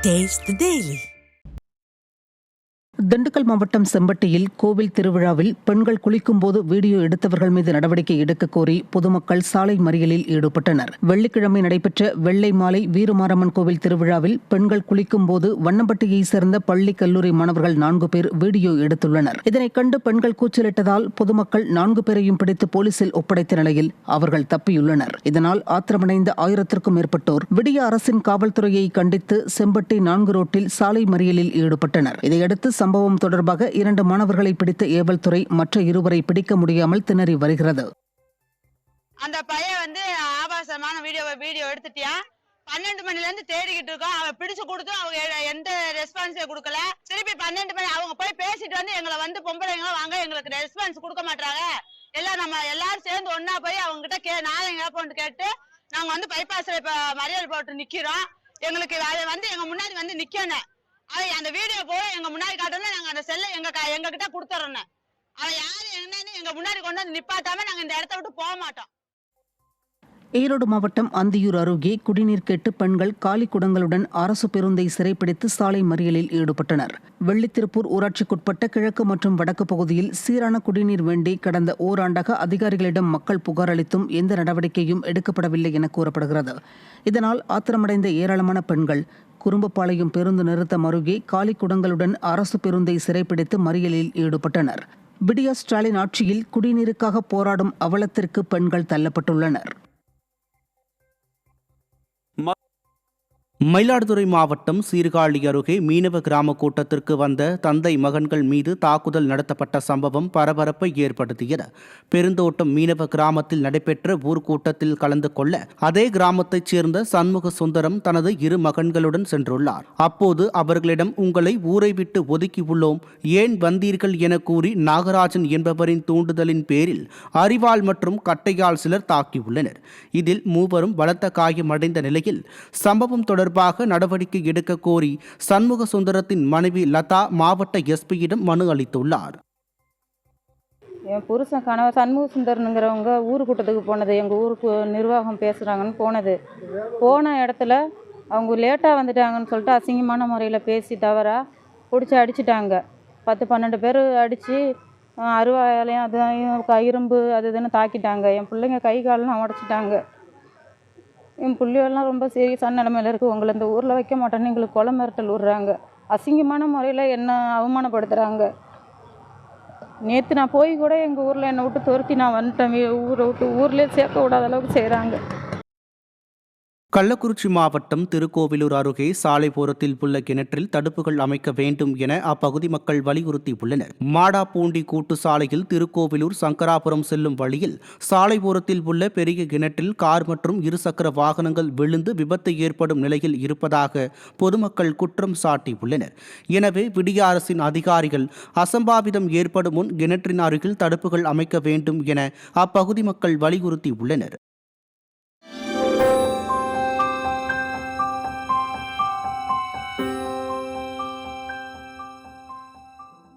Taste the Daily. Dindigul மாவட்டம் செம்பட்டியில் கோவில் திருவிழாவில் பெண்கள் குளிக்கும்போது வீடியோ எடுத்தவர்கள் மீது நடவடிக்கை எடுக்க கோரி பொதுமக்கள் சாலை மறியலில் ஈடுபட்டனர். வெள்ளிக்கிழமை நடைபெற்ற வெள்ளை மாலை வீரமாரம்மன் கோவில் திருவிழாவில் பெண்கள் குளிக்கும்போது வண்ணம்பட்டியை சேர்ந்த பள்ளி கல்லூரி மாணவர்கள் 4 பேர் வீடியோ எடுத்துள்ளனர். இதனைக் கண்டு பெண்கள் கூச்சலிட்டதால் பொதுமக்கள் 4 பேரையும் பிடித்து போலீசில் ஒப்படைத்த நிலையில் அவர்கள் தப்பியுள்ளனர். இதனால் ஆத்திரமடைந்த 1000க்கும் மேற்பட்டோர் விடிய அரசின் காவல்துறையை கண்டித்து செம்பட்டி 4 ரோட்டில் சாலை மறியலில் ஈடுபட்டனர். இதையடுத்து சம்பவம் தொடர்பாக 2 மாணவர்களை பிடித்த ஏவல்துறை மற்ற 2 பிடிக்க முடியாமல் திணறி வருகிறது. அந்த பையன் ஆபாசமான வீடியோ எடுத்துட்டியா 12 மணில இருந்து தேடிக்கிட்டு இருக்கோம். அவன் பிடிச்சு கொடுத்து அவங்க எந்த ரெஸ்பான்ஸே கொடுக்கல. திருப்பி 12 மணி அவங்க போய் பேசிட்டு எங்களை பொம்பளைங்க வாங்க எங்களுக்கு ரெஸ்பான்ஸ் கொடுக்க மாட்டாங்க. நம்ம எல்லாரும் சேர்ந்து ஒன்னா போய் அவங்க கிட்ட நாளைங்க கேட்போம்னு கேட்டு நாங்க பைபாஸ்ல இப்ப மறியல் போட்டு நிக்கிறோம். எங்களுக்கு எங்க முன்னாடி நிக்கணும். அந்த வீடியோ போய் எங்க முன்னாடி காட்டணும். நாங்க அந்த செல்லை எங்க கிட்ட கொடுத்துறோம். அவன் யாரு என்னன்னு எங்க முன்னாடி கொண்டு வந்து நிப்பாட்டாம நாங்க இந்த இடத்த விட்டு போக மாட்டோம். ஈரோடு மாவட்டம் அந்தியூர் அருகே குடிநீர் கேட்டு பெண்கள் காலி குடங்களுடன் அரசு பேருந்தை சிறைப்பிடித்து சாலை மறியலில் ஈடுபட்டனர். வெள்ளித்திருப்பூர் ஊராட்சிக்குட்பட்ட கிழக்கு மற்றும் வடக்கு பகுதியில் சீரான குடிநீர் வேண்டி கடந்த ஓராண்டாக அதிகாரிகளிடம் மக்கள் புகார் அளித்தும் எந்த நடவடிக்கையும் எடுக்கப்படவில்லை என கூறப்படுகிறது. இதனால் ஆத்திரமடைந்த ஏராளமான பெண்கள் குறும்பபாளையம் பேருந்து நிறுத்தம் அருகே காலி குடங்களுடன் அரசு பேருந்தை சிறைப்பிடித்து மறியலில் ஈடுபட்டனர். விடியா ஸ்டாலின் ஆட்சியில் குடிநீருக்காக போராடும் அவலத்திற்கு பெண்கள் தள்ளப்பட்டுள்ளனர். மயிலாடுதுறை மாவட்டம் சீர்காழி அருகே மீனவ கிராம கூட்டத்திற்கு வந்த தந்தை மகன்கள் மீது தாக்குதல் நடத்தப்பட்ட சம்பவம் பரபரப்பை ஏற்படுத்தியது. பெருந்தோட்டம் மீனவ கிராமத்தில் நடைபெற்ற ஊர்க்கூட்டத்தில் கலந்து கொள்ள அதே கிராமத்தைச் சேர்ந்த சண்முக சுந்தரம் தனது 2 மகன்களுடன் சென்றுள்ளார். அப்போது அவர்களிடம் உங்களை ஊரை விட்டு ஒதுக்கியுள்ளோம், ஏன் வந்தீர்கள் என கூறி நாகராஜன் என்பவரின் தூண்டுதலின் பேரில் அரிவாள் மற்றும் கட்டையால் சிலர் தாக்கியுள்ளனர். இதில் 3 பலத்த காயமடைந்த நிலையில் சம்பவம் தொடர்பாக நடவடிக்கை எடுக்க கோரி சண்முக சுந்தரத்தின் மனைவி லதா மாவட்ட எஸ்பியிடம் மனு அளித்துள்ளார். என் புருஷன் கணவர் சண்முக சுந்தரனுங்கிறவங்க ஊர் கூட்டத்துக்கு போனது, எங்கள் ஊருக்கு நிர்வாகம் பேசுகிறாங்கன்னு போன இடத்துல அவங்க லேட்டாக வந்துட்டாங்கன்னு சொல்லிட்டு அசிங்கமான முறையில் பேசி தவறா பிடிச்சி அடிச்சிட்டாங்க. 10-12 பேர் அடித்து அருவாயாலையும் அது இரும்பு அது இதுன்னு தாக்கிட்டாங்க. என் பிள்ளைங்க கை காலெலாம் உடச்சிட்டாங்க. என் பிள்ளைகள்லாம் ரொம்ப சீரியஸான நிலமையில இருக்குது. உங்களை இந்த ஊரில் வைக்க மாட்டேன்னு எங்களுக்கு கொலை மிரட்டல் விடுறாங்க. அசிங்கமான முறையில் என்ன அவமானப்படுத்துகிறாங்க. நேற்று நான் போய் கூட எங்கள் ஊரில் என்னை விட்டு துரத்தி நான் வந்துட்டேன். ஊரை விட்டு ஊர்லேயே சேர்க்க விடாத அளவுக்கு செய்கிறாங்க. கள்ளக்குறிச்சி மாவட்டம் திருக்கோவிலூர் அருகே சாலையோரத்தில் உள்ள கிணற்றில் தடுப்புகள் அமைக்க வேண்டும் என அப்பகுதி மக்கள் வலியுறுத்தியுள்ளனர். மாடாப்பூண்டி கூட்டு சாலையில் திருக்கோவிலூர் சங்கராபுரம் செல்லும் வழியில் சாலையோரத்தில் உள்ள பெரிய கிணற்றில் கார் மற்றும் 2 சக்கர வாகனங்கள் விழுந்து விபத்து ஏற்படும் நிலையில் இருப்பதாக பொதுமக்கள் குற்றம் சாட்டியுள்ளனர். எனவே விடிய அரசின் அதிகாரிகள் அசம்பாவிதம் ஏற்படும் முன் கிணற்றின் அருகில் தடுப்புகள் அமைக்க வேண்டும் என அப்பகுதி மக்கள் வலியுறுத்தியுள்ளனர்.